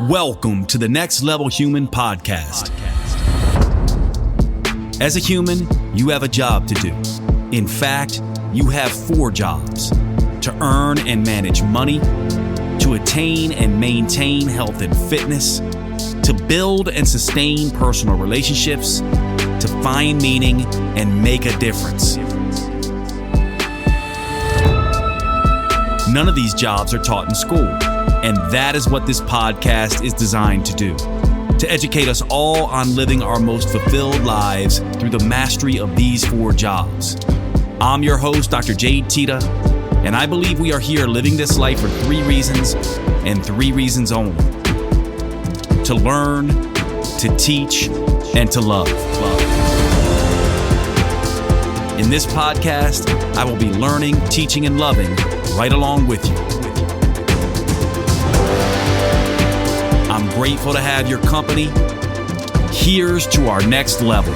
Welcome to the Next Level Human podcast. As a human, you have a job to do. In fact, you have 4 jobs: to earn and manage money, to attain and maintain health and fitness, to build and sustain personal relationships, to find meaning and make a difference. None of these jobs are taught in school, and that is what this podcast is designed to do: to educate us all on living our most fulfilled lives through the mastery of these 4 jobs. I'm your host, Dr. Jade Teta, and I believe we are here living this life for 3 reasons, and 3 reasons only: to learn, to teach, and to love. In this podcast, I will be learning, teaching, and loving right along with you. I'm grateful to have your company. Here's to our next level.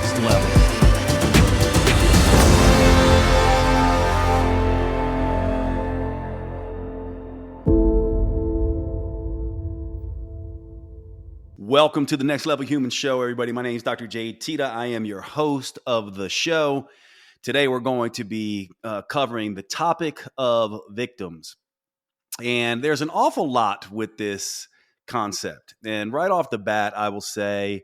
Welcome to the Next Level Human Show, everybody. My name is Dr. Jade Teta. I am your host of the show. Today, we're going to be covering the topic of victims. And there's an awful lot with this concept. And right off the bat, I will say,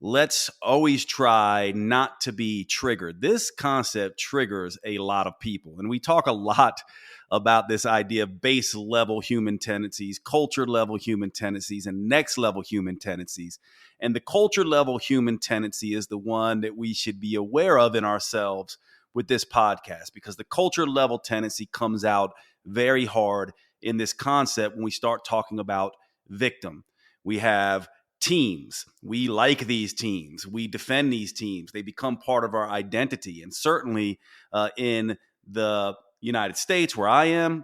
let's always try not to be triggered. This concept triggers a lot of people. And we talk a lot about this idea of base level human tendencies, culture level human tendencies, and next level human tendencies. And the culture level human tendency is the one that we should be aware of in ourselves with this podcast, because the culture level tendency comes out very hard in this concept when we start talking about victim. We have teams. We like these teams. We defend these teams. They become part of our identity. And certainly in the United States, where I am,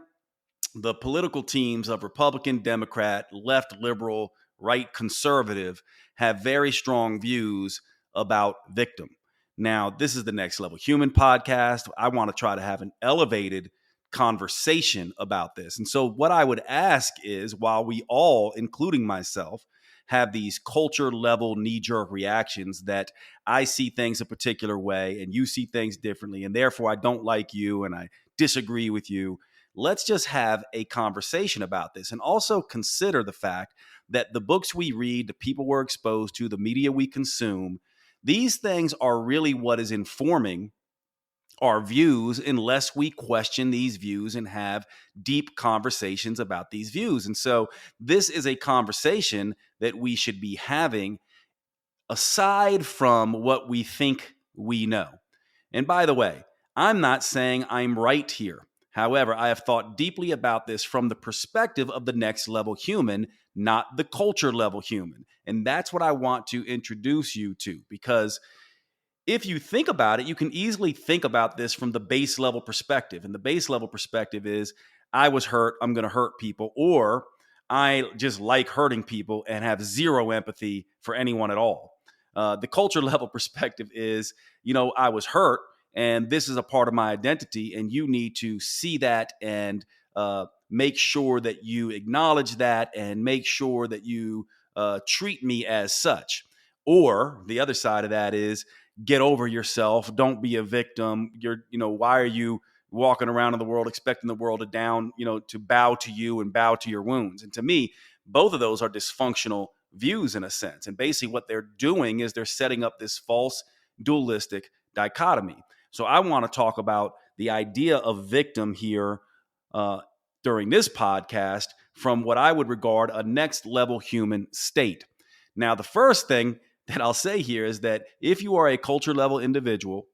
the political teams of Republican, Democrat, left, liberal, right, conservative have very strong views about victim. Now, this is the Next Level Human podcast. I want to try to have an elevated conversation about this. And so what I would ask is, while we all, including myself, have these culture level knee-jerk reactions that I see things a particular way and you see things differently, and therefore I don't like you and I disagree with you, let's just have a conversation about this, and also consider the fact that the books we read, the people we're exposed to, the media we consume, these things are really what is informing our views, unless we question these views and have deep conversations about these views. And so this is a conversation that we should be having aside from what we think we know. And by the way, I'm not saying I'm right here. However, I have thought deeply about this from the perspective of the next level human, not the culture level human. And that's what I want to introduce you to, because if you think about it, you can easily think about this from the base level perspective. And the base level perspective is, I was hurt, I'm going to hurt people, or I just like hurting people and have zero empathy for anyone at all. The culture level perspective is, I was hurt and this is a part of my identity, and you need to see that and make sure that you acknowledge that and make sure that you treat me as such. Or the other side of that is, get over yourself. Don't be a victim. Why are you walking around in the world expecting the world to bow to you and bow to your wounds? And to me, both of those are dysfunctional views in a sense. And basically what they're doing is they're setting up this false dualistic dichotomy. So I want to talk about the idea of victim here during this podcast from what I would regard a next level human state. Now, the first thing that I'll say here is that if you are a culture level individual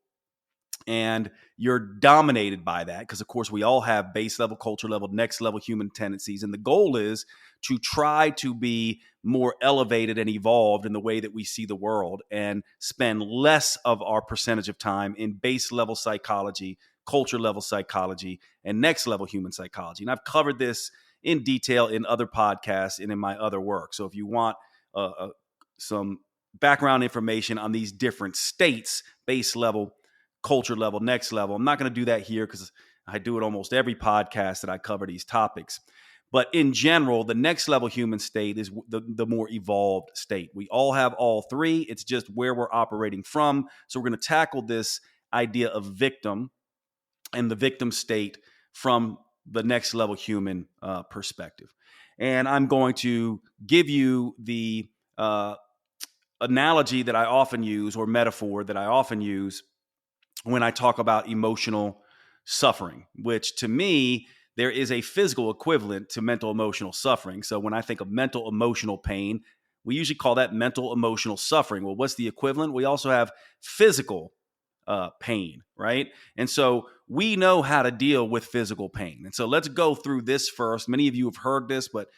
and you're dominated by that, because of course we all have base level, culture level, next level human tendencies, and the goal is to try to be more elevated and evolved in the way that we see the world and spend less of our percentage of time in base level psychology, culture level psychology, and next level human psychology. And I've covered this in detail in other podcasts and in my other work. So if you want some background information on these different states, base level, culture level, next level, I'm not going to do that here because I do it almost every podcast that I cover these topics. But in general, the next level human state is the more evolved state. We all have all three. It's just where we're operating from. So we're going to tackle this idea of victim and the victim state from the next level human perspective. And I'm going to give you the analogy that I often use, or metaphor that I often use when I talk about emotional suffering, which to me, there is a physical equivalent to mental emotional suffering. So when I think of mental emotional pain, we usually call that mental emotional suffering. Well, what's the equivalent? We also have physical pain, right? And so we know how to deal with physical pain. And so let's go through this first. Many of you have heard this, but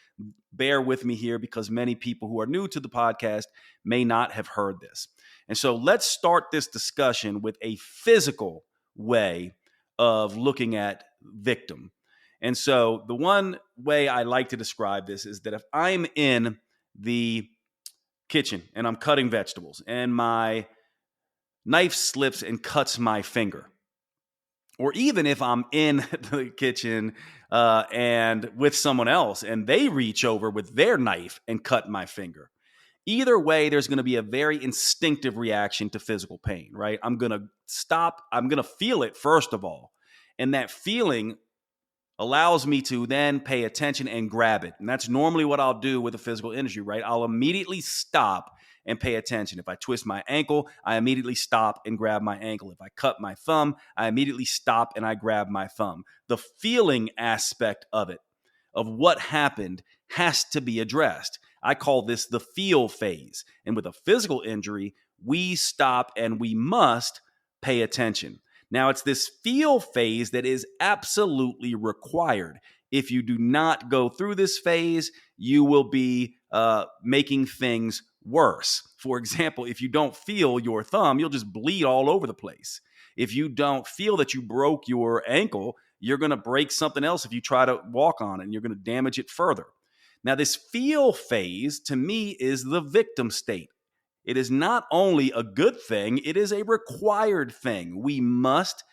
bear with me here because many people who are new to the podcast may not have heard this. And so let's start this discussion with a physical way of looking at victim. And so the one way I like to describe this is that if I'm in the kitchen and I'm cutting vegetables and my knife slips and cuts my finger, or even if I'm in the kitchen and with someone else and they reach over with their knife and cut my finger, either way, there's going to be a very instinctive reaction to physical pain, right? I'm going to stop. I'm going to feel it first of all. And that feeling allows me to then pay attention and grab it. And that's normally what I'll do with a physical injury, right? I'll immediately stop and pay attention. If I twist my ankle, I immediately stop and grab my ankle. If I cut my thumb, I immediately stop and I grab my thumb. The feeling aspect of it, of what happened, has to be addressed. I call this the feel phase. And with a physical injury, we stop and we must pay attention. Now, it's this feel phase that is absolutely required. If you do not go through this phase, you will be making things worse. For example, if you don't feel your thumb, you'll just bleed all over the place. If you don't feel that you broke your ankle, you're going to break something else if you try to walk on it, and you're going to damage it further. Now, this feel phase, to me, is the victim state. It is not only a good thing, it is a required thing. We must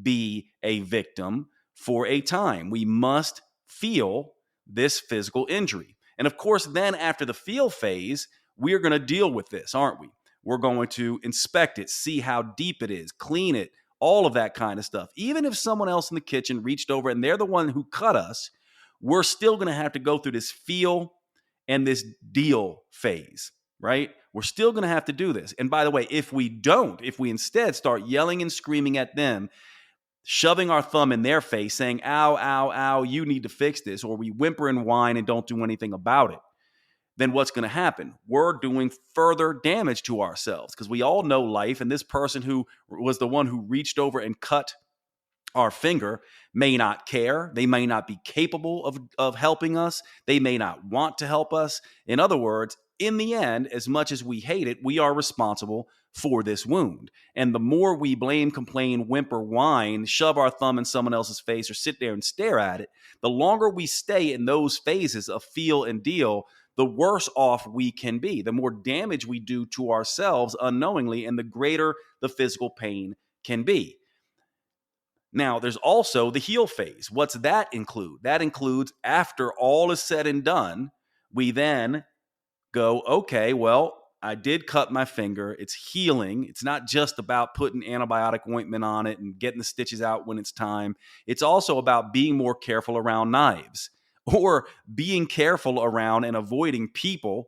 be a victim for a time. We must feel this physical injury. And of course, then after the feel phase, we are going to deal with this, aren't we? We're going to inspect it, see how deep it is, clean it, all of that kind of stuff. Even if someone else in the kitchen reached over and they're the one who cut us, we're still going to have to go through this feel and this deal phase, right? We're still going to have to do this. And by the way, if we instead start yelling and screaming at them, shoving our thumb in their face, saying, ow, ow, ow, you need to fix this, or we whimper and whine and don't do anything about it, then what's going to happen? We're doing further damage to ourselves, because we all know life, and this person who was the one who reached over and cut our finger may not care. They may not be capable of helping us. They may not want to help us. In other words, in the end, as much as we hate it, we are responsible for this wound. And the more we blame, complain, whimper, whine, shove our thumb in someone else's face, or sit there and stare at it, the longer we stay in those phases of feel and deal, the worse off we can be, the more damage we do to ourselves unknowingly, and the greater the physical pain can be. Now, there's also the heal phase. What's that include? That includes, after all is said and done, we then go, okay, well, I did cut my finger. It's healing. It's not just about putting antibiotic ointment on it and getting the stitches out when it's time. It's also about being more careful around knives, or being careful around and avoiding people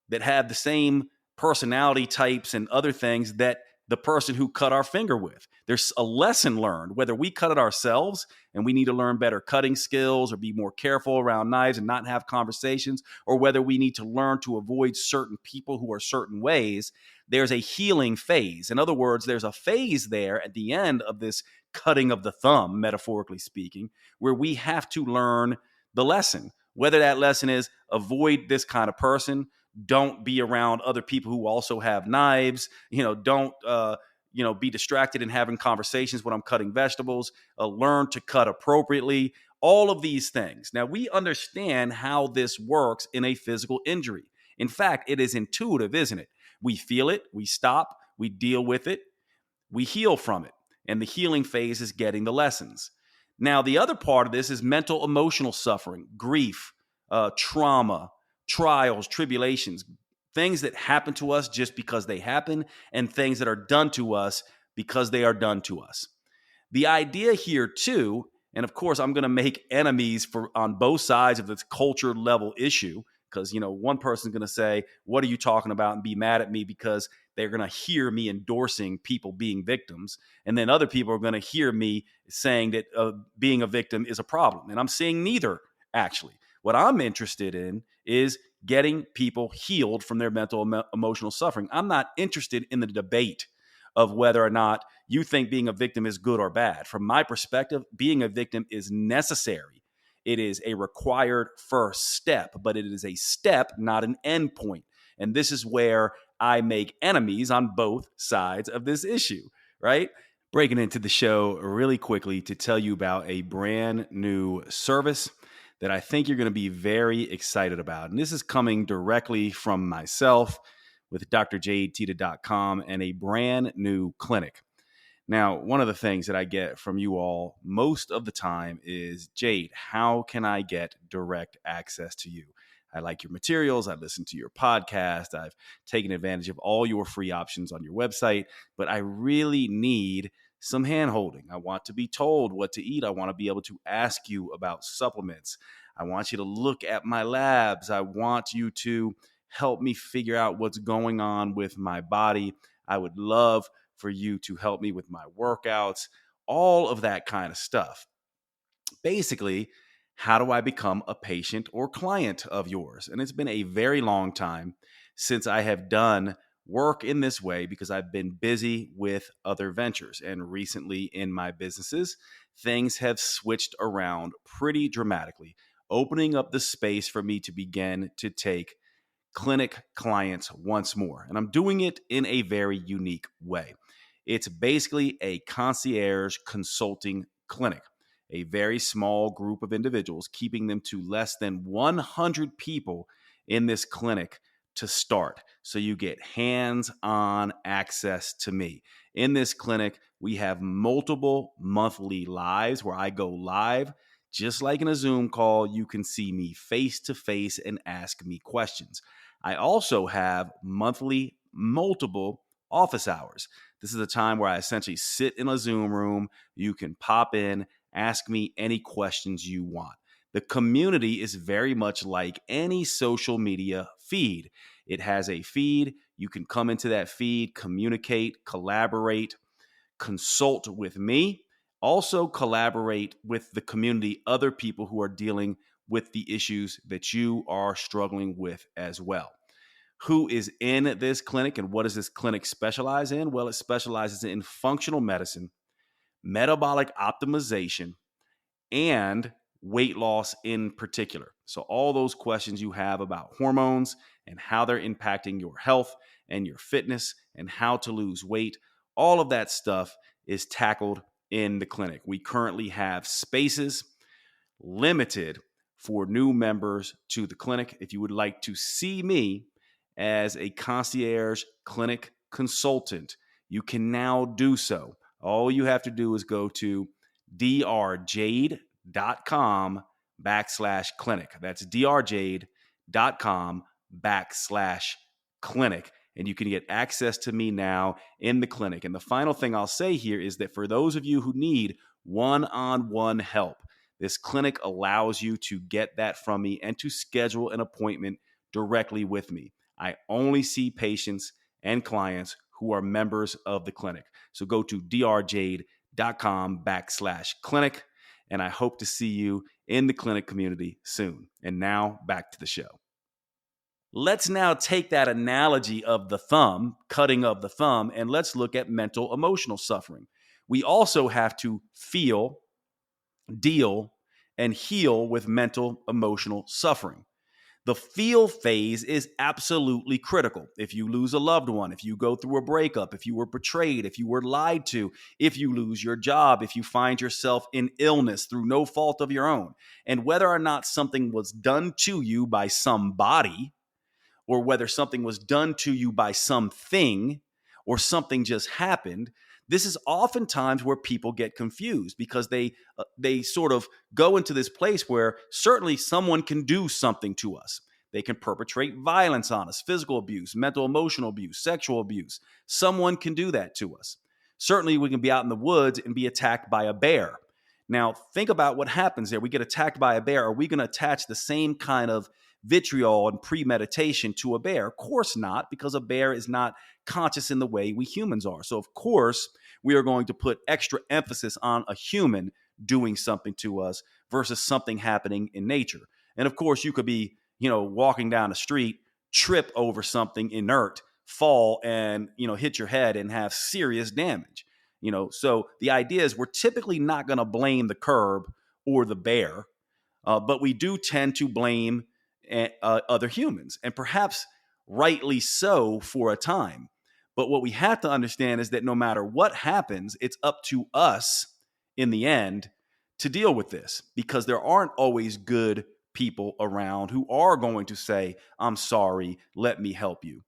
that have the same personality types and other things that the person who cut our finger with. There's a lesson learned, whether we cut it ourselves and we need to learn better cutting skills or be more careful around knives and not have conversations, or whether we need to learn to avoid certain people who are certain ways. There's a healing phase. In other words, there's a phase there at the end of this cutting of the thumb, metaphorically speaking, where we have to learn the lesson, whether that lesson is avoid this kind of person, don't be around other people who also have knives, don't be distracted in having conversations when I'm cutting vegetables, learn to cut appropriately, all of these things. Now, we understand how this works in a physical injury. In fact, it is intuitive, isn't it? We feel it, we stop, we deal with it, we heal from it. And the healing phase is getting the lessons. Now, the other part of this is mental emotional suffering, grief, trauma, trials, tribulations, things that happen to us just because they happen, and things that are done to us because they are done to us. The idea here too, and of course I'm going to make enemies on both sides of this culture level issue, because one person's going to say, what are you talking about, and be mad at me because they're going to hear me endorsing people being victims, and then other people are going to hear me saying that being a victim is a problem. And I'm saying neither, actually. What I'm interested in is getting people healed from their mental emotional suffering. I'm not interested in the debate of whether or not you think being a victim is good or bad. From my perspective, being a victim is necessary. It is a required first step, but it is a step, not an end point. And this is where I make enemies on both sides of this issue, right? Breaking into the show really quickly to tell you about a brand new service that I think you're going to be very excited about. And this is coming directly from myself with drjadeteta.com and a brand new clinic. Now, one of the things that I get from you all most of the time is, Jade, how can I get direct access to you? I like your materials. I listen to your podcast. I've taken advantage of all your free options on your website, but I really need some hand-holding. I want to be told what to eat. I want to be able to ask you about supplements. I want you to look at my labs. I want you to help me figure out what's going on with my body. I would love for you to help me with my workouts, all of that kind of stuff. Basically, how do I become a patient or client of yours? And it's been a very long time since I have done work in this way because I've been busy with other ventures. And recently in my businesses, things have switched around pretty dramatically, opening up the space for me to begin to take clinic clients once more. And I'm doing it in a very unique way. It's basically a concierge consulting clinic, a very small group of individuals, keeping them to less than 100 people in this clinic to start. So you get hands-on access to me. In this clinic, we have multiple monthly lives where I go live. Just like in a Zoom call, you can see me face to face and ask me questions. I also have monthly multiple office hours. This is a time where I essentially sit in a Zoom room. You can pop in, ask me any questions you want. The community is very much like any social media feed. It has a feed. You can come into that feed, communicate, collaborate, consult with me, also collaborate with the community, other people who are dealing with the issues that you are struggling with as well. Who is in this clinic and what does this clinic specialize in? Well, it specializes in functional medicine, metabolic optimization, and weight loss in particular. So all those questions you have about hormones and how they're impacting your health and your fitness and how to lose weight, all of that stuff is tackled in the clinic. We currently have spaces limited for new members to the clinic. If you would like to see me as a concierge clinic consultant, you can now do so. All you have to do is go to drjade.com/clinic. That's drjade.com/clinic. And you can get access to me now in the clinic. And the final thing I'll say here is that for those of you who need one-on-one help, this clinic allows you to get that from me and to schedule an appointment directly with me. I only see patients and clients who are members of the clinic. So go to drjade.com/clinic, and I hope to see you in the clinic community soon. And now back to the show. Let's now take that analogy of the thumb, cutting of the thumb, and let's look at mental emotional suffering. We also have to feel, deal, and heal with mental emotional suffering. The feel phase is absolutely critical. If you lose a loved one, if you go through a breakup, if you were betrayed, if you were lied to, if you lose your job, if you find yourself in illness through no fault of your own, and whether or not something was done to you by somebody, or whether something was done to you by something, or something just happened, this is oftentimes where people get confused because they sort of go into this place where certainly someone can do something to us. They can perpetrate violence on us, physical abuse, mental, emotional abuse, sexual abuse. Someone can do that to us. Certainly, we can be out in the woods and be attacked by a bear. Now, think about what happens there. We get attacked by a bear. Are we going to attach the same kind of vitriol and premeditation to a bear? Of course not, because a bear is not conscious in the way we humans are. So, of course, we are going to put extra emphasis on a human doing something to us versus something happening in nature. And of course, you could be, walking down the street, trip over something inert, fall and, hit your head and have serious damage. So the idea is we're typically not going to blame the curb or the bear, but we do tend to blame other humans, and perhaps rightly so for a time. But what we have to understand is that no matter what happens, it's up to us in the end to deal with this, because there aren't always good people around who are going to say, I'm sorry, let me help you.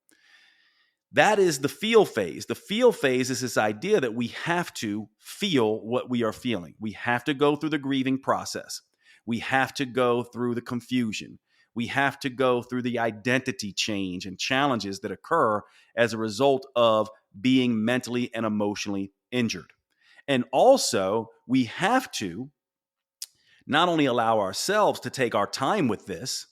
That is the feel phase. The feel phase is this idea that we have to feel what we are feeling. We have to go through the grieving process. We have to go through the confusion. We have to go through the identity change and challenges that occur as a result of being mentally and emotionally injured. And also, we have to not only allow ourselves to take our time with this,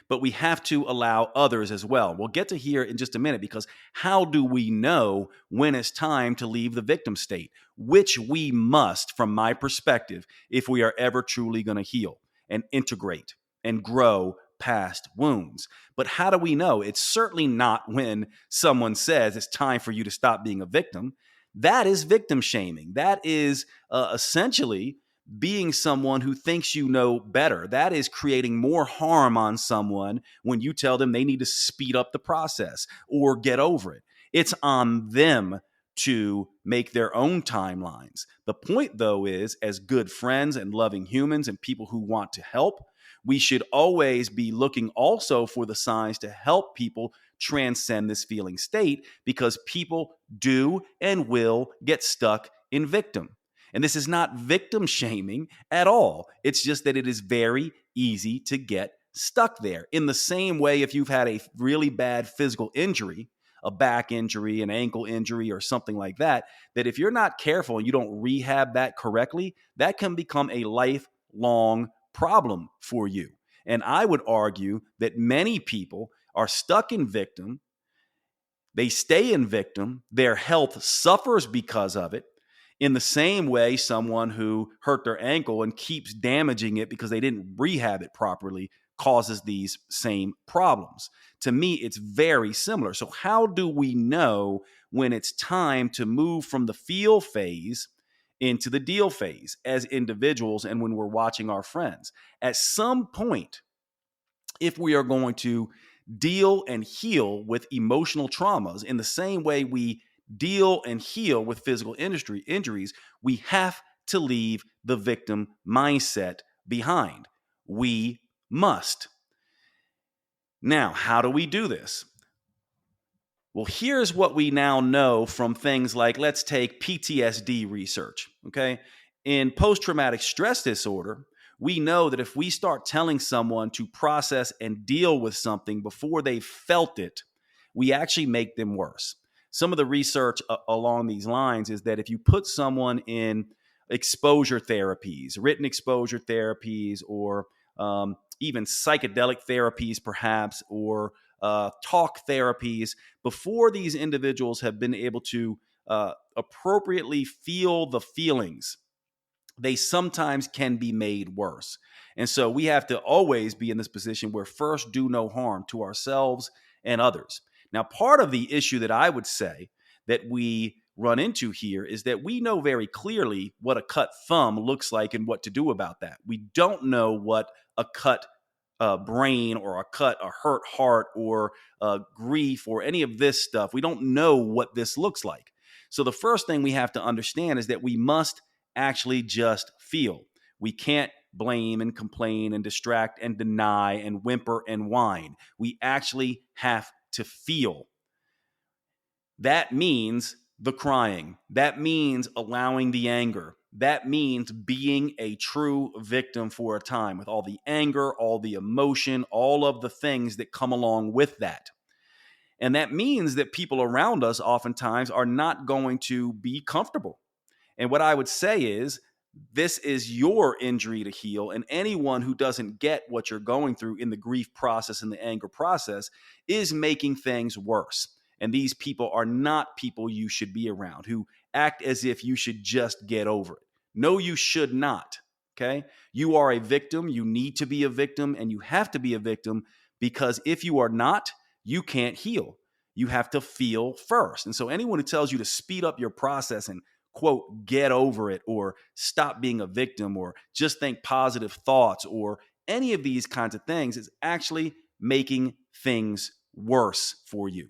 but we have to allow others as well. We'll get to here in just a minute, because how do we know when it's time to leave the victim state? Which we must, from my perspective, if we are ever truly going to heal and integrate and grow past wounds. But how do we know? It's certainly not when someone says it's time for you to stop being a victim. That is victim shaming. That is essentially being someone who thinks you know better. That is creating more harm on someone when you tell them they need to speed up the process or get over it. It's on them to make their own timelines. The point, though, is as good friends and loving humans and people who want to help, we should always be looking also for the signs to help people transcend this feeling state, because people do and will get stuck in victim. And this is not victim shaming at all. It's just that it is very easy to get stuck there. In the same way, if you've had a really bad physical injury, a back injury, an ankle injury, or something like that, that if you're not careful and you don't rehab that correctly, that can become a lifelong problem for you. And I would argue that many people are stuck in victim. They stay in victim. Their health suffers because of it. In the same way, someone who hurt their ankle and keeps damaging it because they didn't rehab it properly causes these same problems. To me, it's very similar. So how do we know when it's time to move from the feel phase into the deal phase as individuals and when we're watching our friends? At some point, if we are going to deal and heal with emotional traumas in the same way we deal and heal with physical injuries, we have to leave the victim mindset behind. We must. Now, how do we do this? Well, here's what we now know from things like, let's take PTSD research, okay? In post-traumatic stress disorder, we know that if we start telling someone to process and deal with something before they felt it, we actually make them worse. Some of the research along these lines is that if you put someone in exposure therapies, written exposure therapies, or even psychedelic therapies perhaps, or talk therapies, before these individuals have been able to appropriately feel the feelings, they sometimes can be made worse. And so we have to always be in this position where first do no harm to ourselves and others. Now, part of the issue that I would say that we run into here is that we know very clearly what a cut thumb looks like and what to do about that. We don't know what a cut brain or a hurt heart or grief or any of this stuff. We don't know what this looks like. So the first thing we have to understand is that we must actually just feel. We can't blame and complain and distract and deny and whimper and whine. We actually have to feel. That means the crying. That means allowing the anger. That means being a true victim for a time with all the anger, all the emotion, all of the things that come along with that. And that means that people around us oftentimes are not going to be comfortable. And what I would say is, this is your injury to heal. And anyone who doesn't get what you're going through in the grief process and the anger process is making things worse. And these people are not people you should be around, who act as if you should just get over it. No, you should not. Okay. You are a victim. You need to be a victim, and you have to be a victim, because if you are not, you can't heal. You have to feel first. And so anyone who tells you to speed up your process and quote, get over it, or stop being a victim, or just think positive thoughts, or any of these kinds of things, is actually making things worse for you.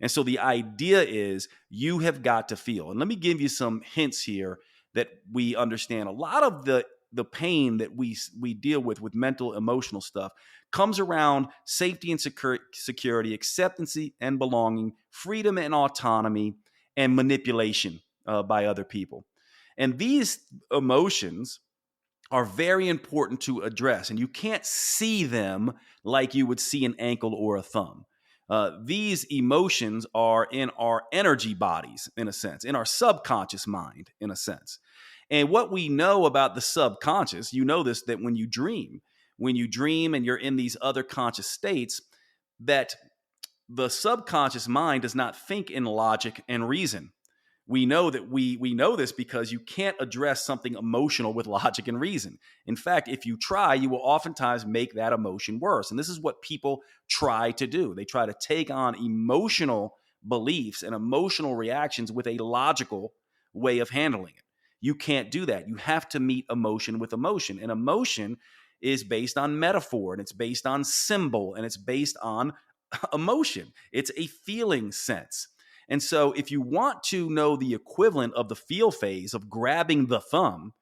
And so the idea is, you have got to feel. And let me give you some hints here that we understand. A lot of the pain that we deal with mental, emotional stuff, comes around safety and security, acceptance and belonging, freedom and autonomy, and manipulation by other people. And these emotions are very important to address, and you can't see them like you would see an ankle or a thumb. These emotions are in our energy bodies, in a sense, in our subconscious mind, in a sense. And what we know about the subconscious, you know this, that when you dream and you're in these other conscious states, that the subconscious mind does not think in logic and reason. We know that we know this because you can't address something emotional with logic and reason. In fact, if you try, you will oftentimes make that emotion worse. And this is what people try to do. They try to take on emotional beliefs and emotional reactions with a logical way of handling it. You can't do that. You have to meet emotion with emotion. And emotion is based on metaphor, and it's based on symbol, and it's based on emotion. It's a feeling sense. And so if you want to know the equivalent of the feel phase of grabbing the thumb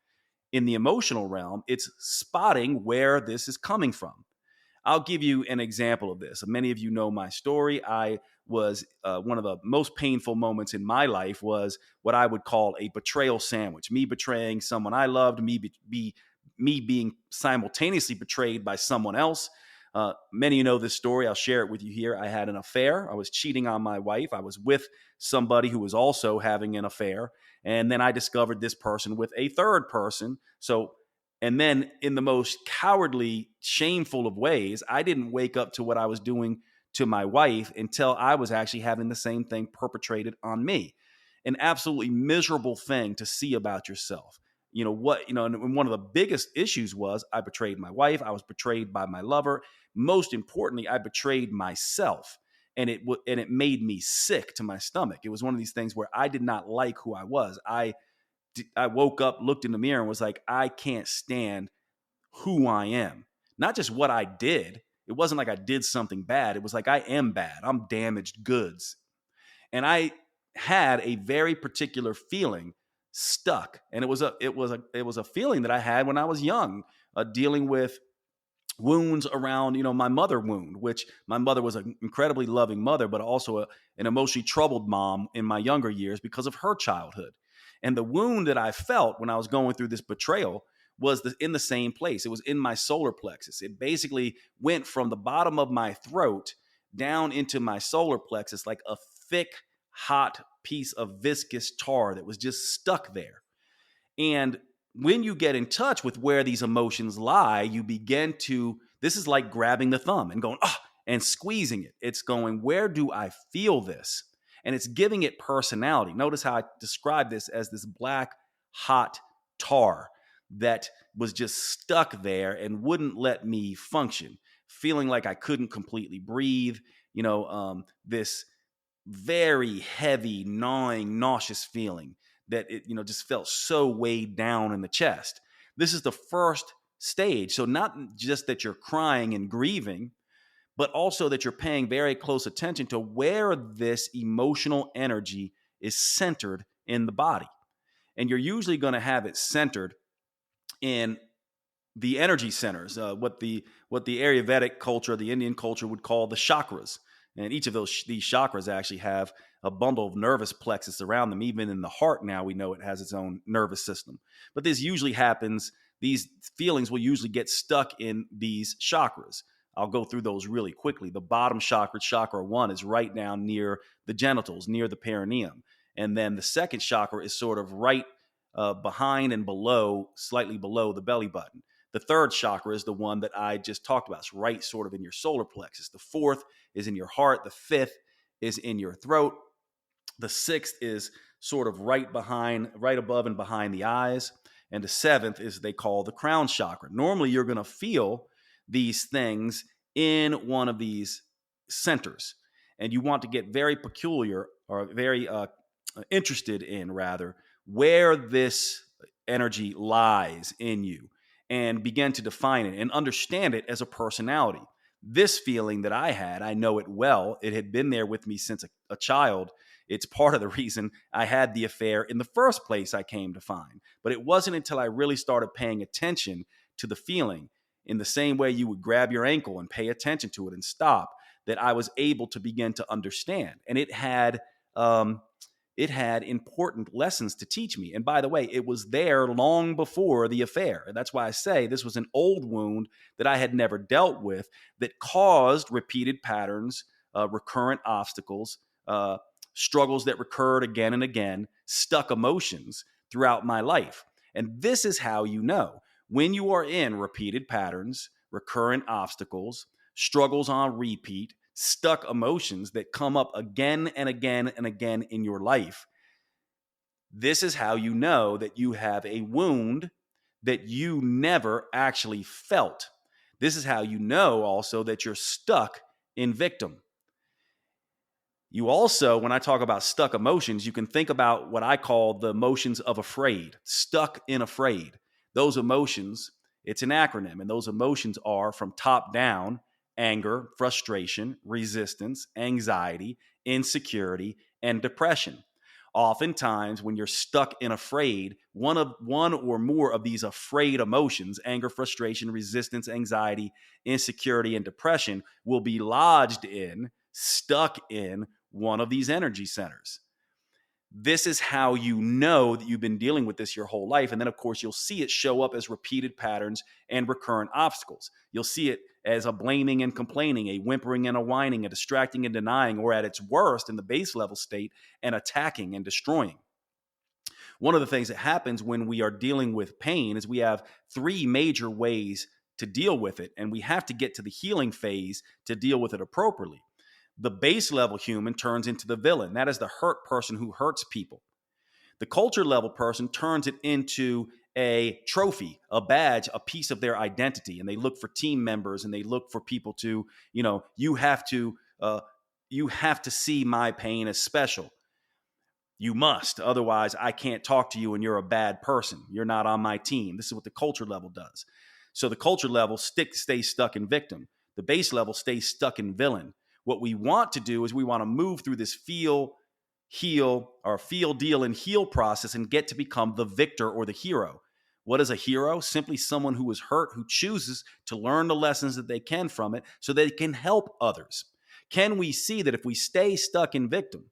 in the emotional realm, it's spotting where this is coming from. I'll give you an example of this. Many of you know my story. I was one of the most painful moments in my life was what I would call a betrayal sandwich. Me betraying someone I loved, me being simultaneously betrayed by someone else. Many of you know this story. I'll share it with you here. I had an affair. I was cheating on my wife. I was with somebody who was also having an affair. And then I discovered this person with a third person. And then in the most cowardly, shameful of ways, I didn't wake up to what I was doing to my wife until I was actually having the same thing perpetrated on me. An absolutely miserable thing to see about yourself. And one of the biggest issues was I betrayed my wife. I was betrayed by my lover. Most importantly, I betrayed myself, and it made me sick to my stomach. It was one of these things where I did not like who I was. I woke up, looked in the mirror, and was like, I can't stand who I am. Not just what I did. It wasn't like I did something bad. It was like, I am bad. I'm damaged goods. And I had a very particular feeling stuck. And it was a feeling that I had when I was young, dealing with wounds around, my mother wound, which my mother was an incredibly loving mother, but also an emotionally troubled mom in my younger years because of her childhood. And the wound that I felt when I was going through this betrayal was in the same place. It was in my solar plexus. It basically went from the bottom of my throat down into my solar plexus like a thick, hot piece of viscous tar that was just stuck there. And when you get in touch with where these emotions lie, you begin to, this is like grabbing the thumb and going, and squeezing it. It's going, where do I feel this? And it's giving it personality. Notice how I describe this as this black, hot tar that was just stuck there and wouldn't let me function, feeling like I couldn't completely breathe. This very heavy, gnawing, nauseous feeling that it, just felt so weighed down in the chest. This is the first stage. So not just that you're crying and grieving, but also that you're paying very close attention to where this emotional energy is centered in the body. And you're usually going to have it centered in the energy centers, what the Ayurvedic culture, the Indian culture would call the chakras. And each of these chakras actually have a bundle of nervous plexus around them. Even in the heart now, we know it has its own nervous system. But this usually happens, these feelings will usually get stuck in these chakras. I'll go through those really quickly. The bottom chakra, chakra 1, is right down near the genitals, near the perineum. And then the second chakra is sort of right behind and below, slightly below the belly button. The third chakra is the one that I just talked about. It's right sort of in your solar plexus. The fourth is in your heart. The fifth is in your throat. The sixth is sort of right above and behind the eyes. And the seventh is they call the crown chakra. Normally, you're going to feel these things in one of these centers. And you want to get very peculiar, or very interested in, rather, where this energy lies in you, and begin to define it and understand it as a personality. This feeling that I had, I know it well. It had been there with me since a child. It's part of the reason I had the affair in the first place, I came to find. But it wasn't until I really started paying attention to the feeling, in the same way you would grab your ankle and pay attention to it and stop, that I was able to begin to understand. And it had important lessons to teach me. And by the way, it was there long before the affair. And that's why I say this was an old wound that I had never dealt with, that caused repeated patterns, recurrent obstacles, struggles that recurred again and again, stuck emotions throughout my life. And this is how you know when you are in repeated patterns, recurrent obstacles, struggles on repeat, stuck emotions that come up again and again and again in your life. This is how you know that you have a wound that you never actually felt. This is how you know also that you're stuck in victim. You also, when I talk about stuck emotions, you can think about what I call the emotions of afraid, stuck in afraid. Those emotions, it's an acronym, and those emotions are from top down: anger, frustration, resistance, anxiety, insecurity, and depression. Oftentimes, when you're stuck in afraid, one or more of these afraid emotions, anger, frustration, resistance, anxiety, insecurity, and depression, will be lodged in, stuck in one of these energy centers. This is how you know that you've been dealing with this your whole life. And then, of course, you'll see it show up as repeated patterns and recurrent obstacles. You'll see it as a blaming and complaining, a whimpering and a whining, a distracting and denying, or at its worst in the base level state, an attacking and destroying. One of the things that happens when we are dealing with pain is we have three major ways to deal with it, and we have to get to the healing phase to deal with it appropriately. The base level human turns into the villain. That is the hurt person who hurts people. The culture level person turns it into a trophy, a badge, a piece of their identity. And they look for team members, and they look for people to, you have to see my pain as special. You must. Otherwise, I can't talk to you, and you're a bad person. You're not on my team. This is what the culture level does. So the culture level stays stuck in victim. The base level stays stuck in villain. What we want to do is we want to move through this feel, deal, and heal process and get to become the victor or the hero. What is a hero? Simply someone who is hurt, who chooses to learn the lessons that they can from it so they can help others. Can we see that if we stay stuck in victim,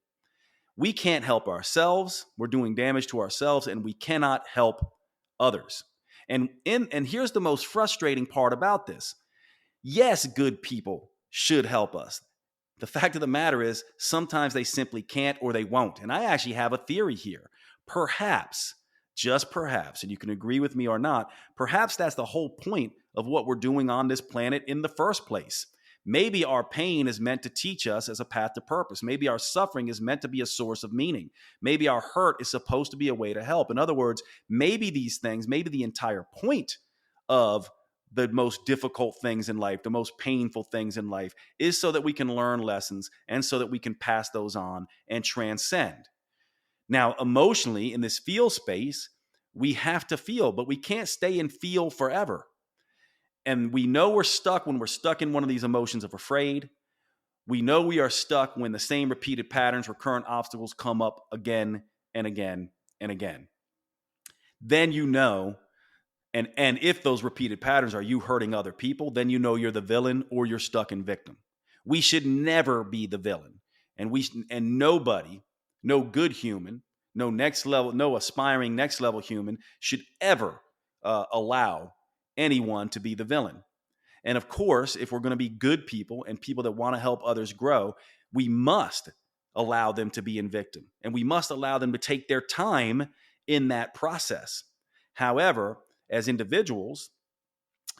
we can't help ourselves, we're doing damage to ourselves, and we cannot help others? And here's the most frustrating part about this. Yes, good people should help us. The fact of the matter is, sometimes they simply can't, or they won't. And I actually have a theory here. Perhaps, just perhaps, and you can agree with me or not, perhaps that's the whole point of what we're doing on this planet in the first place. Maybe our pain is meant to teach us as a path to purpose. Maybe our suffering is meant to be a source of meaning. Maybe our hurt is supposed to be a way to help. In other words, maybe these things, maybe the entire point of the most difficult things in life, the most painful things in life, is so that we can learn lessons and so that we can pass those on and transcend. Now, emotionally, in this feel space, we have to feel, but we can't stay in feel forever. And we know we're stuck when we're stuck in one of these emotions of afraid. We know we are stuck when the same repeated patterns, recurrent obstacles come up again and again and again. Then you know. And if those repeated patterns are you hurting other people, then you know you're the villain or you're stuck in victim. We should never be the villain. And nobody, no good human, no next level, no aspiring next level human should ever allow anyone to be the villain. And of course, if we're going to be good people and people that want to help others grow, we must allow them to be in victim, and we must allow them to take their time in that process. However, as individuals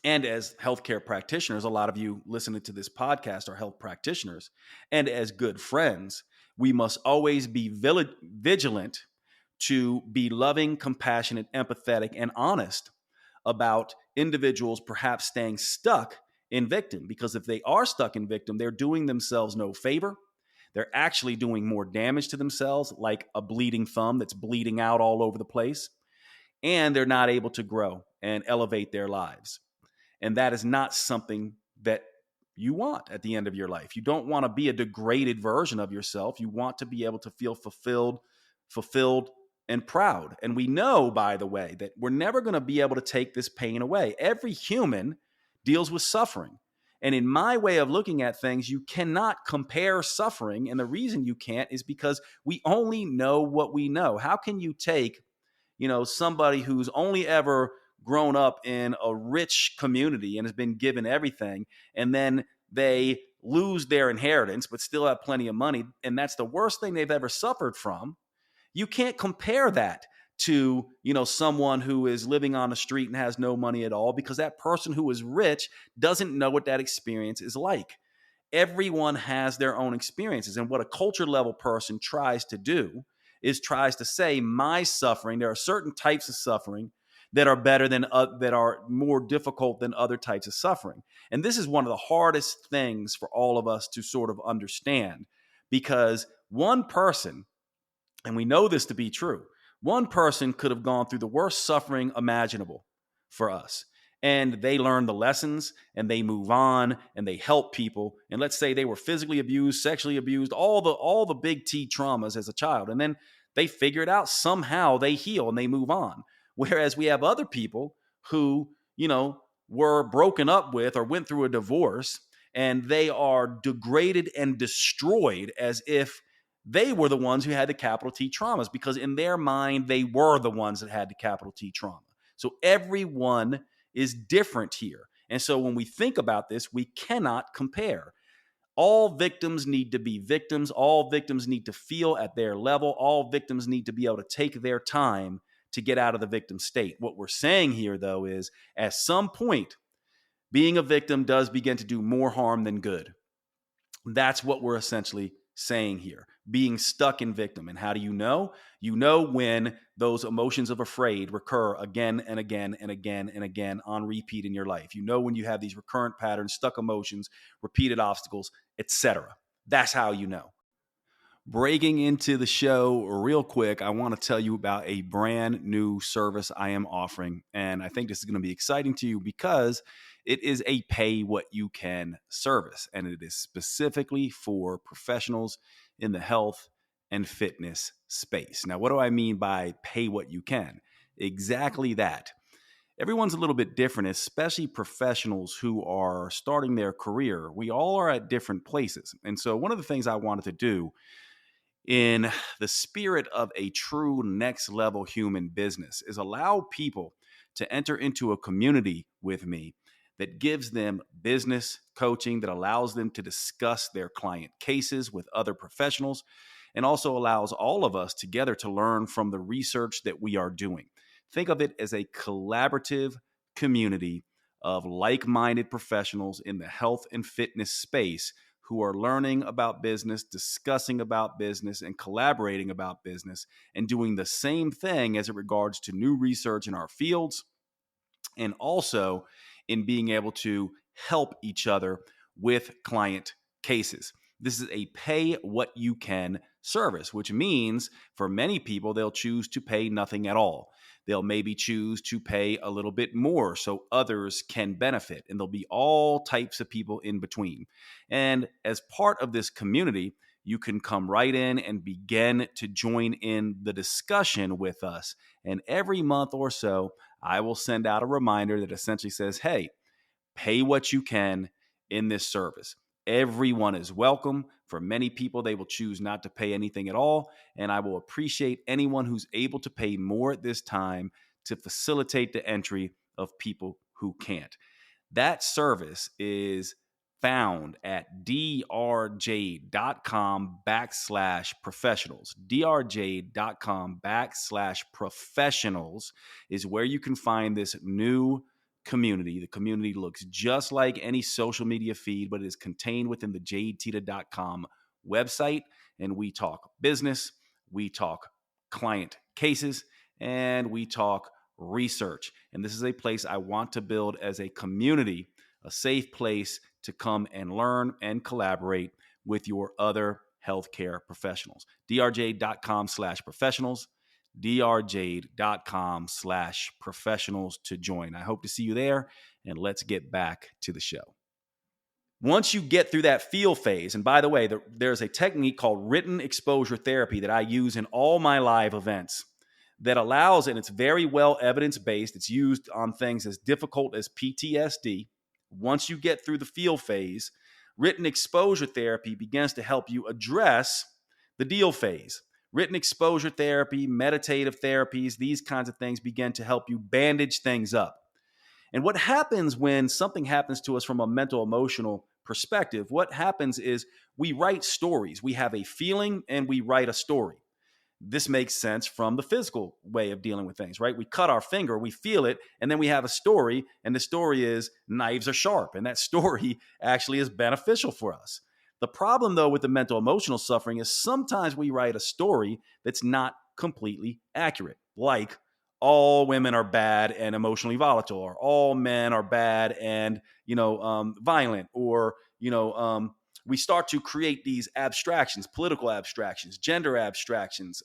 and as healthcare practitioners, a lot of you listening to this podcast are health practitioners, and as good friends, we must always be vigilant to be loving, compassionate, empathetic, and honest about individuals perhaps staying stuck in victim. Because if they are stuck in victim, they're doing themselves no favor. They're actually doing more damage to themselves, like a bleeding thumb that's bleeding out all over the place. And they're not able to grow and elevate their lives. And that is not something that you want at the end of your life. You don't want to be a degraded version of yourself. You want to be able to feel fulfilled, and proud. And we know, by the way, that we're never going to be able to take this pain away. Every human deals with suffering. And in my way of looking at things, you cannot compare suffering. And the reason you can't is because we only know what we know. How can you take, somebody who's only ever grown up in a rich community and has been given everything, and then they lose their inheritance but still have plenty of money, and that's the worst thing they've ever suffered from? You can't compare that to, someone who is living on the street and has no money at all, because that person who is rich doesn't know what that experience is like. Everyone has their own experiences. And what a culture level person tries to do is tries to say, my suffering, there are certain types of suffering that are better than, that are more difficult than other types of suffering. And this is one of the hardest things for all of us to sort of understand, because one person, and we know this to be true, one person could have gone through the worst suffering imaginable for us. And they learn the lessons and they move on and they help people. And let's say they were physically abused, sexually abused, all the big T traumas as a child. And then they figure it out. Somehow they heal and they move on. Whereas we have other people who, were broken up with or went through a divorce, and they are degraded and destroyed as if they were the ones who had the capital T traumas, because in their mind, they were the ones that had the capital T trauma. So everyone is different here. And so when we think about this, we cannot compare. All victims need to be victims. All victims need to feel at their level. All victims need to be able to take their time to get out of the victim state. What we're saying here, though, is at some point, being a victim does begin to do more harm than good. That's what we're essentially saying here, being stuck in victim. And how do you know? You know when those emotions of afraid recur again and again and again and again on repeat in your life. You know when you have these recurrent patterns, stuck emotions, repeated obstacles, etc. That's how you know. Breaking into the show real quick, I want to tell you about a brand new service I am offering. And I think this is going to be exciting to you because it is a pay what you can service. And it is specifically for professionals in the health and fitness space. Now, what do I mean by pay what you can? Exactly that. Everyone's a little bit different, especially professionals who are starting their career. We all are at different places. And so one of the things I wanted to do, in the spirit of a true next level human business, is allow people to enter into a community with me that gives them business coaching, that allows them to discuss their client cases with other professionals, and also allows all of us together to learn from the research that we are doing. Think of it as a collaborative community of like-minded professionals in the health and fitness space who are learning about business, discussing about business, and collaborating about business, and doing the same thing as it regards to new research in our fields, and also in being able to help each other with client cases. This is a pay what you can service, which means for many people, they'll choose to pay nothing at all. They'll maybe choose to pay a little bit more so others can benefit. And there'll be all types of people in between. And as part of this community, you can come right in and begin to join in the discussion with us. And every month or so, I will send out a reminder that essentially says, hey, pay what you can in this service. Everyone is welcome. For many people, they will choose not to pay anything at all. And I will appreciate anyone who's able to pay more at this time to facilitate the entry of people who can't. That service is found at drjade.com/professionals. drjade.com/professionals is where you can find this new community. The community looks just like any social media feed, but it is contained within the jadeteta.com website. And we talk business, we talk client cases, and we talk research. And this is a place I want to build as a community, a safe place to come and learn and collaborate with your other healthcare professionals. drjade.com/professionals, drjade.com/professionals to join. I hope to see you there, and let's get back to the show. Once you get through that feel phase, and by the way, there's a technique called written exposure therapy that I use in all my live events that allows, and it's very well evidence-based, it's used on things as difficult as PTSD. Once you get through the feel phase, written exposure therapy begins to help you address the deal phase. Written exposure therapy, meditative therapies, these kinds of things begin to help you bandage things up. And what happens when something happens to us from a mental, emotional perspective, what happens is we write stories. We have a feeling and we write a story. This makes sense from the physical way of dealing with things, right? We cut our finger, we feel it, and then we have a story, and the story is knives are sharp, and that story actually is beneficial for us. The problem, though, with the mental emotional suffering is sometimes we write a story that's not completely accurate, like all women are bad and emotionally volatile, or all men are bad and violent, or we start to create these abstractions, political abstractions, gender abstractions,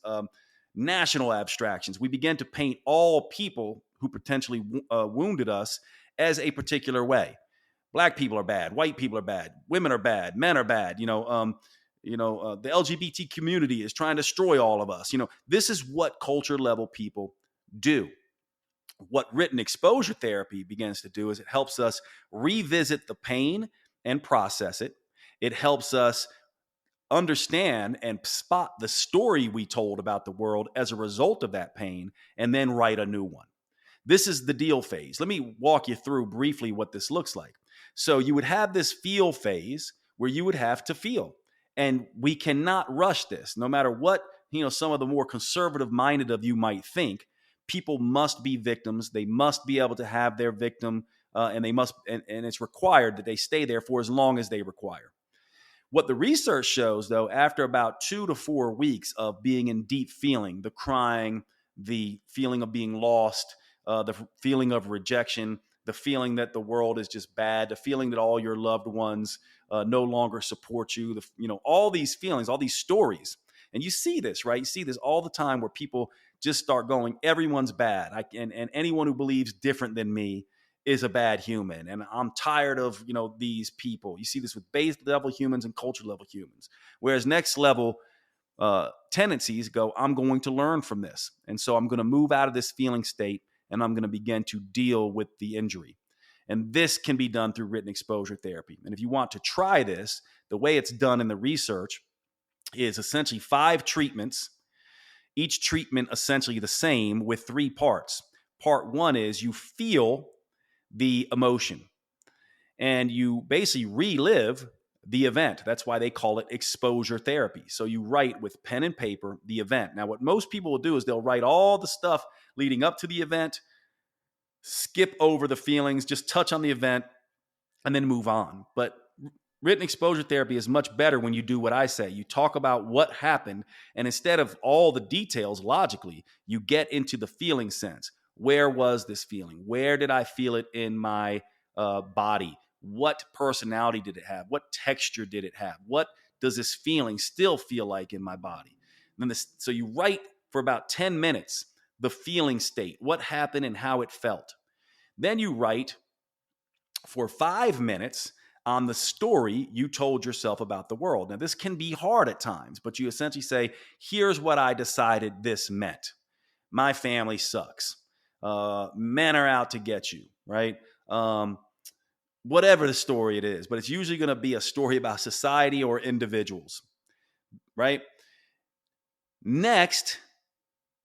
national abstractions. We begin to paint all people who potentially wounded us as a particular way. Black people are bad, white people are bad, women are bad, men are bad. The LGBT community is trying to destroy all of us. This is what culture level people do. What written exposure therapy begins to do is it helps us revisit the pain and process it. It helps us understand and spot the story we told about the world as a result of that pain, and then write a new one. This is the deal phase. Let me walk you through briefly what this looks like. So you would have this feel phase where you would have to feel. And we cannot rush this. No matter what, some of the more conservative minded of you might think, people must be victims. They must be able to have their victim, and it's required that they stay there for as long as they require. What the research shows, though, after about 2 to 4 weeks of being in deep feeling, the crying, the feeling of being lost, the feeling of rejection, the feeling that the world is just bad, the feeling that all your loved ones no longer support you, all these feelings, all these stories. And you see this, right? You see this all the time where people just start going, everyone's bad. And anyone who believes different than me is a bad human. And I'm tired of, these people. You see this with base level humans and culture level humans. Whereas next level tendencies go, I'm going to learn from this. And so I'm going to move out of this feeling state and I'm going to begin to deal with the injury. And this can be done through written exposure therapy. And if you want to try this, the way it's done in the research is essentially 5 treatments, each treatment essentially the same with 3 parts. Part 1 is you feel the emotion and you basically relive the event. That's why they call it exposure therapy. So you write with pen and paper the event. Now, what most people will do is they'll write all the stuff leading up to the event, skip over the feelings, just touch on the event, and then move on. But written exposure therapy is much better when you do what I say. You talk about what happened, and instead of all the details logically, you get into the feeling sense. Where was this feeling? Where did I feel it in my body? What personality did it have? What texture did it have? What does this feeling still feel like in my body? So you write for about 10 minutes the feeling state, what happened and how it felt. Then you write for 5 minutes on the story you told yourself about the world. Now, this can be hard at times, but you essentially say, here's what I decided this meant. My family sucks. Men are out to get you, right? whatever the story it is, but it's usually going to be a story about society or individuals, right? Next,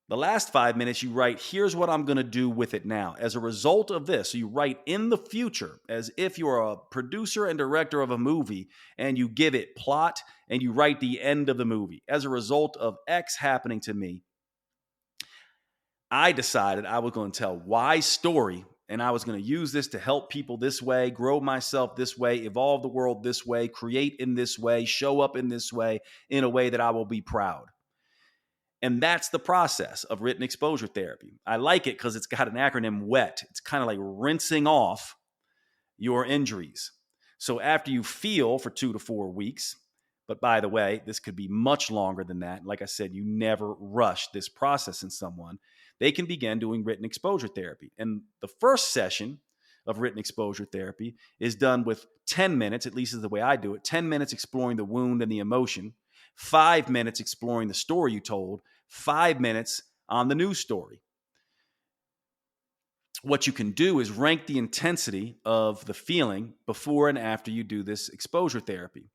the last 5 minutes, you write, here's what I'm going to do with it now. As a result of this, so you write in the future as if you're a producer and director of a movie, and you give it plot and you write the end of the movie. As a result of X happening to me, I decided I was going to tell Y story, and I was going to use this to help people this way, grow myself this way, evolve the world this way, create in this way, show up in this way, in a way that I will be proud. And that's the process of written exposure therapy. I like it because it's got an acronym WET. It's kind of like rinsing off your injuries. So after you feel for 2 to 4 weeks, but by the way, this could be much longer than that. Like I said, you never rush this process in someone. They can begin doing written exposure therapy. And the first session of written exposure therapy is done with 10 minutes, at least is the way I do it, 10 minutes exploring the wound and the emotion, 5 minutes exploring the story you told, 5 minutes on the new story. What you can do is rank the intensity of the feeling before and after you do this exposure therapy.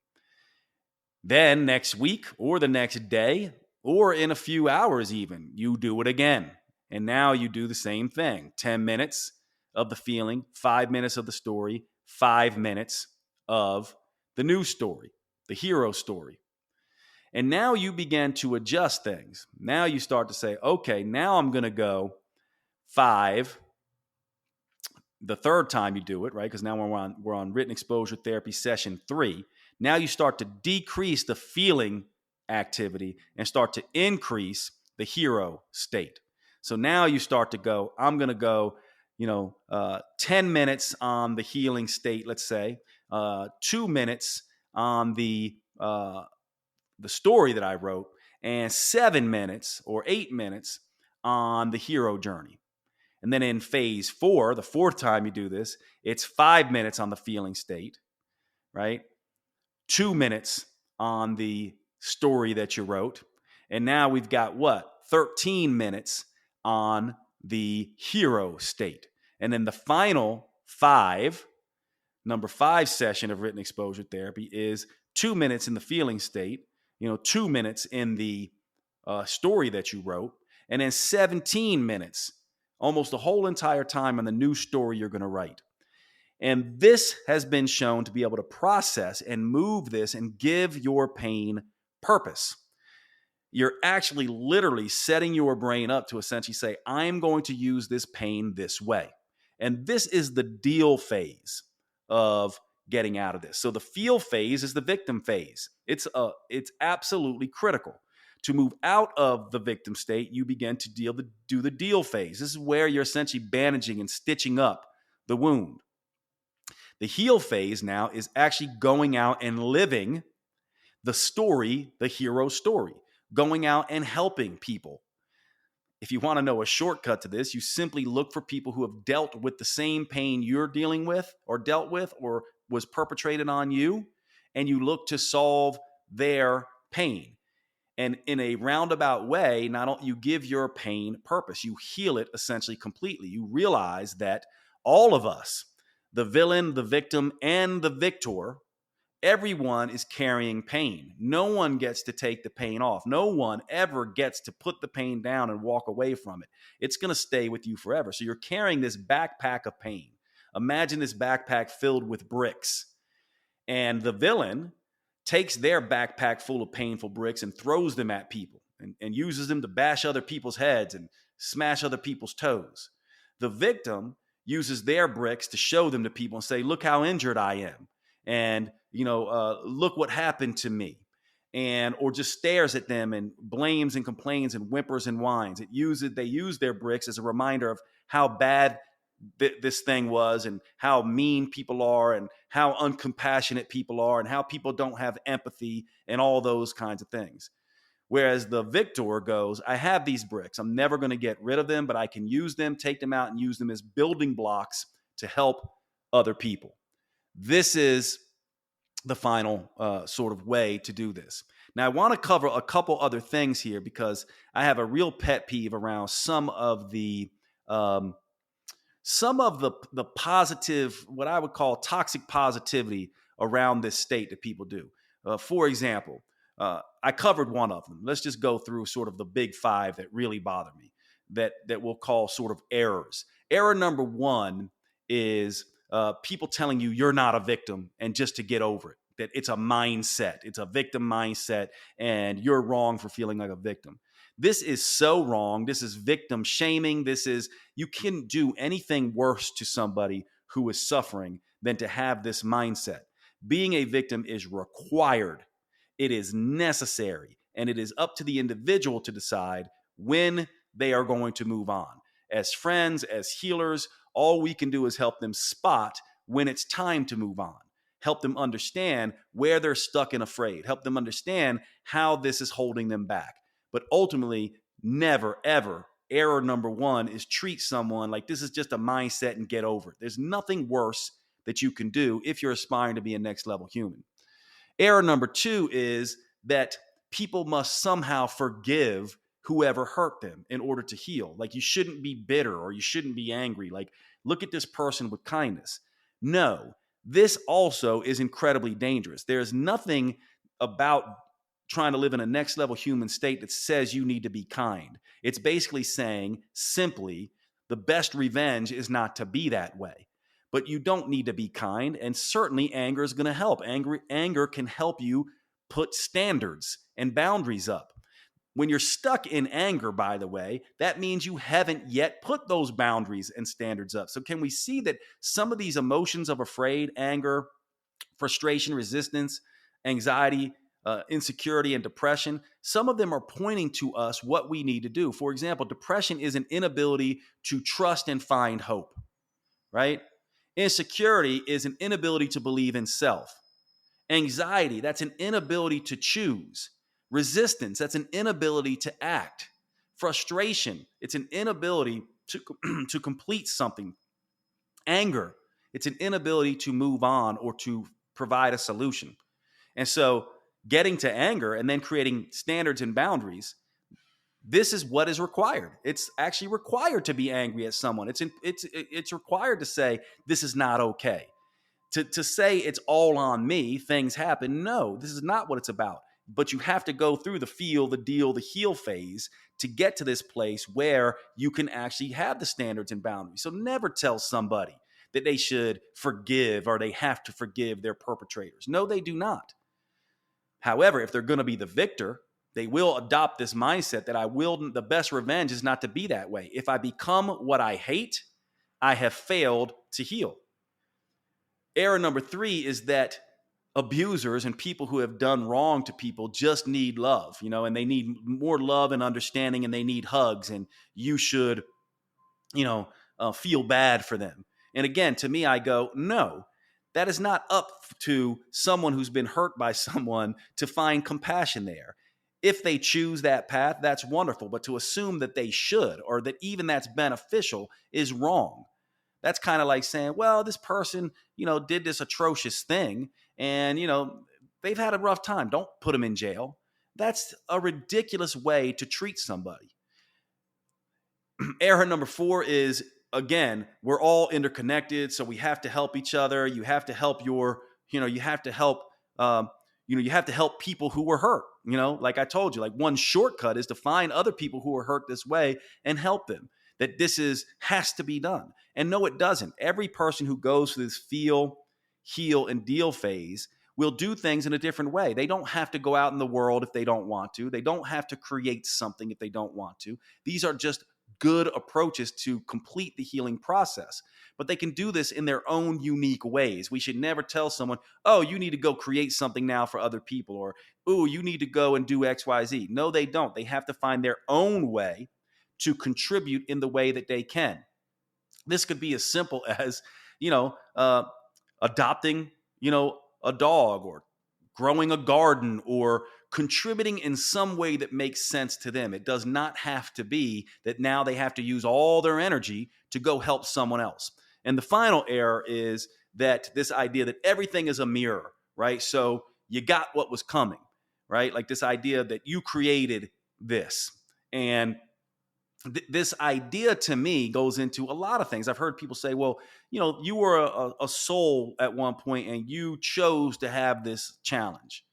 Then next week or the next day or in a few hours even, you do it again. And now you do the same thing. 10 minutes of the feeling, 5 minutes of the story, 5 minutes of the new story, the hero story. And now you begin to adjust things. Now you start to say, okay, now I'm going to go 5 the third time you do it, right? Because now we're on written exposure therapy session 3. Now you start to decrease the feeling activity and start to increase the hero state. So now you start to go, I'm going to go, 10 minutes on the healing state, let's say, 2 minutes on the story that I wrote, and 7 minutes or 8 minutes on the hero journey. And then in phase 4, the fourth time you do this, it's 5 minutes on the feeling state, right? 2 minutes on the story that you wrote. And now we've got 13 minutes on the hero state. And then the final number 5 session of written exposure therapy is 2 minutes in the feeling state, 2 minutes in the story that you wrote, and then 17 minutes, almost the whole entire time on the new story you're going to write. And this has been shown to be able to process and move this and give your pain purpose. You're actually literally setting your brain up to essentially say, I'm going to use this pain this way. And this is the deal phase of getting out of this. So the feel phase is the victim phase. It's absolutely critical. To move out of the victim state, you begin to do the deal phase. This is where you're essentially bandaging and stitching up the wound. The heal phase now is actually going out and living the story, the hero story, going out and helping people. If you want to know a shortcut to this, you simply look for people who have dealt with the same pain you're dealing with or dealt with or was perpetrated on you, and you look to solve their pain. And in a roundabout way, not only you give your pain purpose, you heal it essentially completely. You realize that all of us, the villain, the victim, and the victor, everyone is carrying pain. No one gets to take the pain off. No one ever gets to put the pain down and walk away from it. It's going to stay with you forever. So you're carrying this backpack of pain. Imagine this backpack filled with bricks. And the villain takes their backpack full of painful bricks and throws them at people and uses them to bash other people's heads and smash other people's toes. The victim uses their bricks to show them to people and say, look how injured I am. And, look what happened to me. Or just stares at them and blames and complains and whimpers and whines. They use their bricks as a reminder of how bad this thing was and how mean people are and how uncompassionate people are and how people don't have empathy and all those kinds of things. Whereas the victor goes, I have these bricks. I'm never going to get rid of them, but I can use them, take them out and use them as building blocks to help other people. This is the final sort of way to do this. Now, I want to cover a couple other things here because I have a real pet peeve around some of the some of the positive, what I would call toxic positivity around this state that people do. For example, I covered one of them. Let's just go through sort of the big five that really bother me, that we'll call sort of errors. Error number one is people telling you you're not a victim and just to get over it. That it's a mindset, it's a victim mindset, and you're wrong for feeling like a victim. This is so wrong. This is victim shaming. You can't do anything worse to somebody who is suffering than to have this mindset. Being a victim is required, it is necessary, and it is up to the individual to decide when they are going to move on. As friends, as healers, all we can do is help them spot when it's time to move on. Help them understand where they're stuck and afraid. Help them understand how this is holding them back. But ultimately, never, ever, error number one is treat someone like this is just a mindset and get over it. There's nothing worse that you can do if you're aspiring to be a next level human. Error number two is that people must somehow forgive whoever hurt them in order to heal. Like you shouldn't be bitter or you shouldn't be angry. Like look at this person with kindness. No, this also is incredibly dangerous. There's nothing about trying to live in a next level human state that says you need to be kind. It's basically saying simply the best revenge is not to be that way. But you don't need to be kind, and certainly anger is going to help. Anger can help you put standards and boundaries up. When you're stuck in anger, by the way, that means you haven't yet put those boundaries and standards up. So can we see that some of these emotions of afraid, anger, frustration, resistance, anxiety, insecurity, and depression, some of them are pointing to us what we need to do. For example, depression is an inability to trust and find hope, right? Insecurity is an inability to believe in self. Anxiety, that's an inability to choose. Resistance, that's an inability to act. Frustration, it's an inability to complete something. Anger, it's an inability to move on or to provide a solution. And so getting to anger and then creating standards and boundaries, this is what is required. It's actually required to be angry at someone. It's required to say, this is not okay. To say it's all on me, things happen. No, this is not what it's about. But you have to go through the feel, the deal, the heal phase to get to this place where you can actually have the standards and boundaries. So never tell somebody that they should forgive or they have to forgive their perpetrators. No, they do not. However, if they're going to be the victor, they will adopt this mindset that the best revenge is not to be that way. If I become what I hate, I have failed to heal. Error number three is that abusers and people who have done wrong to people just need love, and they need more love and understanding, and they need hugs, and you should, feel bad for them. And again, to me, I go, no, that is not up to someone who's been hurt by someone to find compassion there. If they choose that path, that's wonderful. But to assume that they should or that even that's beneficial is wrong. That's kind of like saying, well, this person, did this atrocious thing and, they've had a rough time. Don't put them in jail. That's a ridiculous way to treat somebody. Error number four is, again, we're all interconnected, so we have to help each other. You have to help you have to help people who were hurt. Like I told you, like one shortcut is to find other people who are hurt this way and help them. That has to be done. And no, it doesn't. Every person who goes through this feel, heal, and deal phase will do things in a different way. They don't have to go out in the world if they don't want to. They don't have to create something if they don't want to. These are just good approaches to complete the healing process. But they can do this in their own unique ways. We should never tell someone, oh, you need to go create something now for other people, or, oh, you need to go and do X, Y, Z. No, they don't. They have to find their own way to contribute in the way that they can. This could be as simple as, adopting, a dog, or growing a garden, or contributing in some way that makes sense to them. It does not have to be that now they have to use all their energy to go help someone else. And the final error is that this idea that everything is a mirror, right? So you got what was coming, right? Like this idea that you created this. And this idea to me goes into a lot of things. I've heard people say, well, you were a soul at one point and you chose to have this challenge.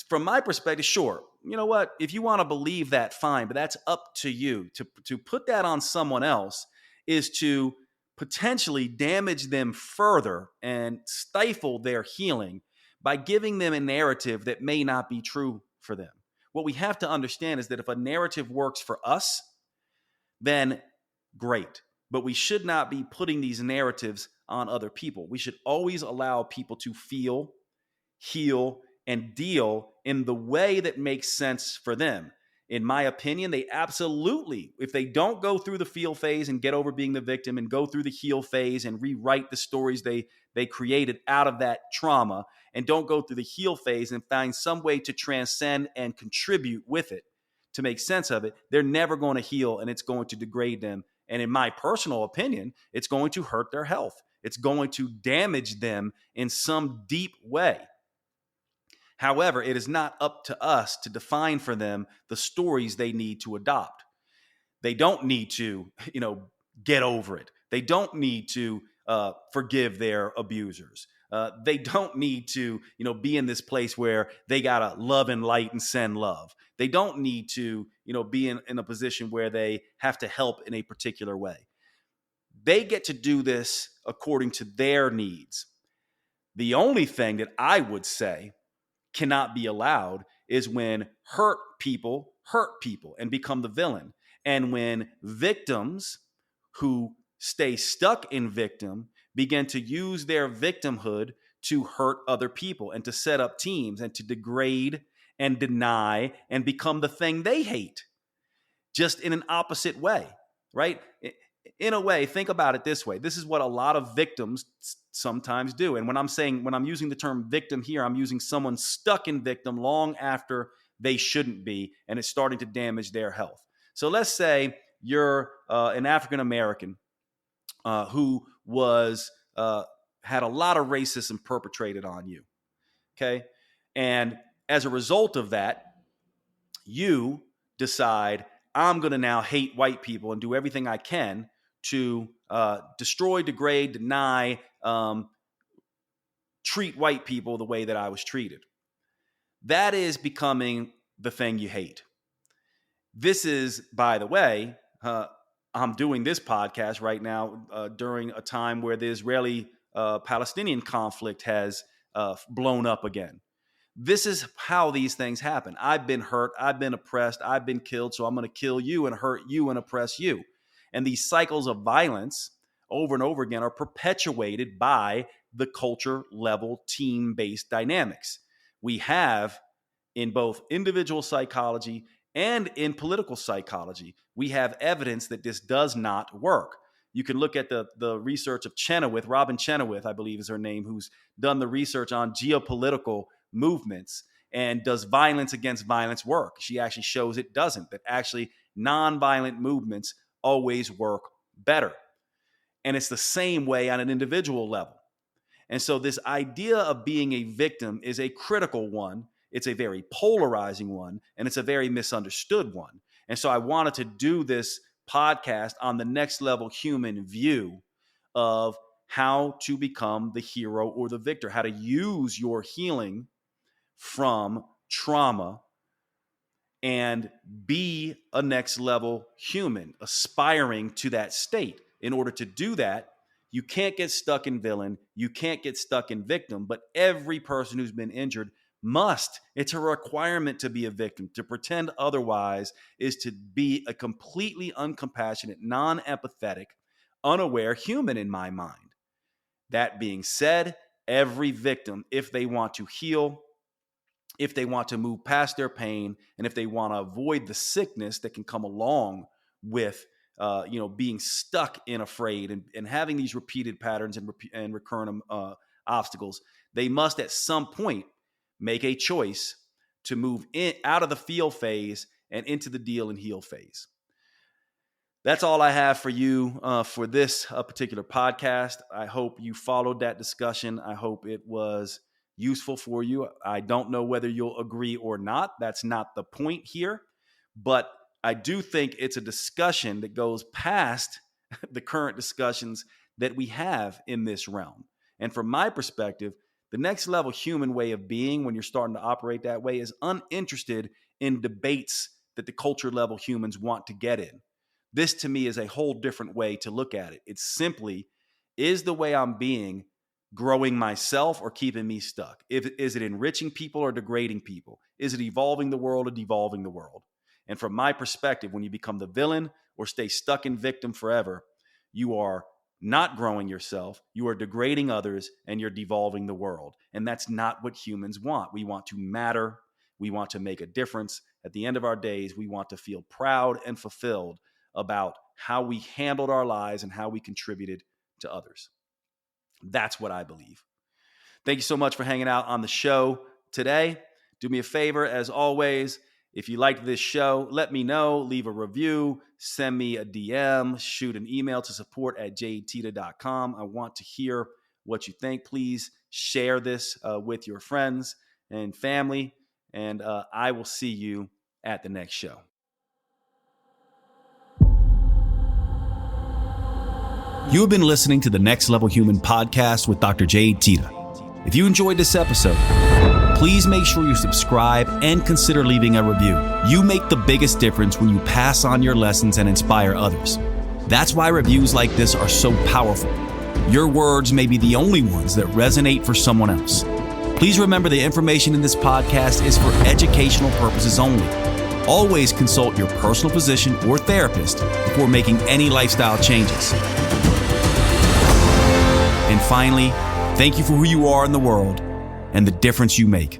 From my perspective, sure. You know what? If you want to believe that, fine, but that's up to you. To put that on someone else is to potentially damage them further and stifle their healing by giving them a narrative that may not be true for them. What we have to understand is that if a narrative works for us, then great. But we should not be putting these narratives on other people. We should always allow people to feel, heal, and deal in the way that makes sense for them. In my opinion, they absolutely, if they don't go through the feel phase and get over being the victim and go through the heal phase and rewrite the stories they created out of that trauma, and don't go through the heal phase and find some way to transcend and contribute with it to make sense of it, they're never going to heal, and it's going to degrade them. And in my personal opinion, it's going to hurt their health. It's going to damage them in some deep way. However, it is not up to us to define for them the stories they need to adopt. They don't need to, get over it. They don't need to forgive their abusers. They don't need to, be in this place where they gotta love and light and send love. They don't need to, be in a position where they have to help in a particular way. They get to do this according to their needs. The only thing that I would say cannot be allowed is when hurt people and become the villain. And when victims who stay stuck in victim begin to use their victimhood to hurt other people and to set up teams and to degrade and deny and become the thing they hate, just in an opposite way, right? In a way, think about it this way. This is what a lot of victims sometimes do. And when I'm using the term victim here, I'm using someone stuck in victim long after they shouldn't be, and it's starting to damage their health. So let's say you're an African American who was had a lot of racism perpetrated on you, okay? And as a result of that, you decide, I'm going to now hate white people and do everything I can to destroy, degrade, deny, treat white people the way that I was treated. That is becoming the thing you hate. This is, by the way, I'm doing this podcast right now during a time where the Israeli-Palestinian conflict has blown up again. This is how these things happen. I've been hurt. I've been oppressed. I've been killed. So I'm going to kill you and hurt you and oppress you. And these cycles of violence over and over again are perpetuated by the culture level team-based dynamics. We have in both individual psychology and in political psychology, we have evidence that this does not work. You can look at the research of Chenoweth, Robin Chenoweth, I believe is her name, who's done the research on geopolitical movements and does violence against violence work. She actually shows it doesn't, that actually nonviolent movements always work better. And it's the same way on an individual level. And so this idea of being a victim is a critical one. It's a very polarizing one, and it's a very misunderstood one. And so I wanted to do this podcast on the next level human view of how to become the hero or the victor, how to use your healing from trauma and be a next level human, aspiring to that state. In order to do that, you can't get stuck in villain, you can't get stuck in victim, but every person who's been injured must. It's a requirement to be a victim. To pretend otherwise is to be a completely uncompassionate, non-empathetic, unaware human in my mind. That being said, every victim, if they want to heal, if they want to move past their pain, and if they want to avoid the sickness that can come along with being stuck in afraid and having these repeated patterns and recurrent obstacles, they must at some point make a choice to move out of the feel phase and into the deal and heal phase. That's all I have for you for this particular podcast. I hope you followed that discussion. I hope it was useful for you. I don't know whether you'll agree or not. That's not the point here. But I do think it's a discussion that goes past the current discussions that we have in this realm. And from my perspective, the next level human way of being, when you're starting to operate that way, is uninterested in debates that the culture level humans want to get in. This to me is a whole different way to look at it. It's simply, is the way I'm being growing myself or keeping me stuck? Is it enriching people or degrading people? Is it evolving the world or devolving the world? And from my perspective, when you become the villain or stay stuck in victim forever, you are not growing yourself, you are degrading others, and you're devolving the world. And that's not what humans want. We want to matter. We want to make a difference. At the end of our days, we want to feel proud and fulfilled about how we handled our lives and how we contributed to others. That's what I believe. Thank you so much for hanging out on the show today. Do me a favor, as always, if you liked this show, let me know, leave a review, send me a DM, shoot an email to support@jadeteta.com. I want to hear what you think. Please share this with your friends and family, and I will see you at the next show. You have been listening to the Next Level Human podcast with Dr. Jade Teta. If you enjoyed this episode, please make sure you subscribe and consider leaving a review. You make the biggest difference when you pass on your lessons and inspire others. That's why reviews like this are so powerful. Your words may be the only ones that resonate for someone else. Please remember the information in this podcast is for educational purposes only. Always consult your personal physician or therapist before making any lifestyle changes. And finally, thank you for who you are in the world and the difference you make.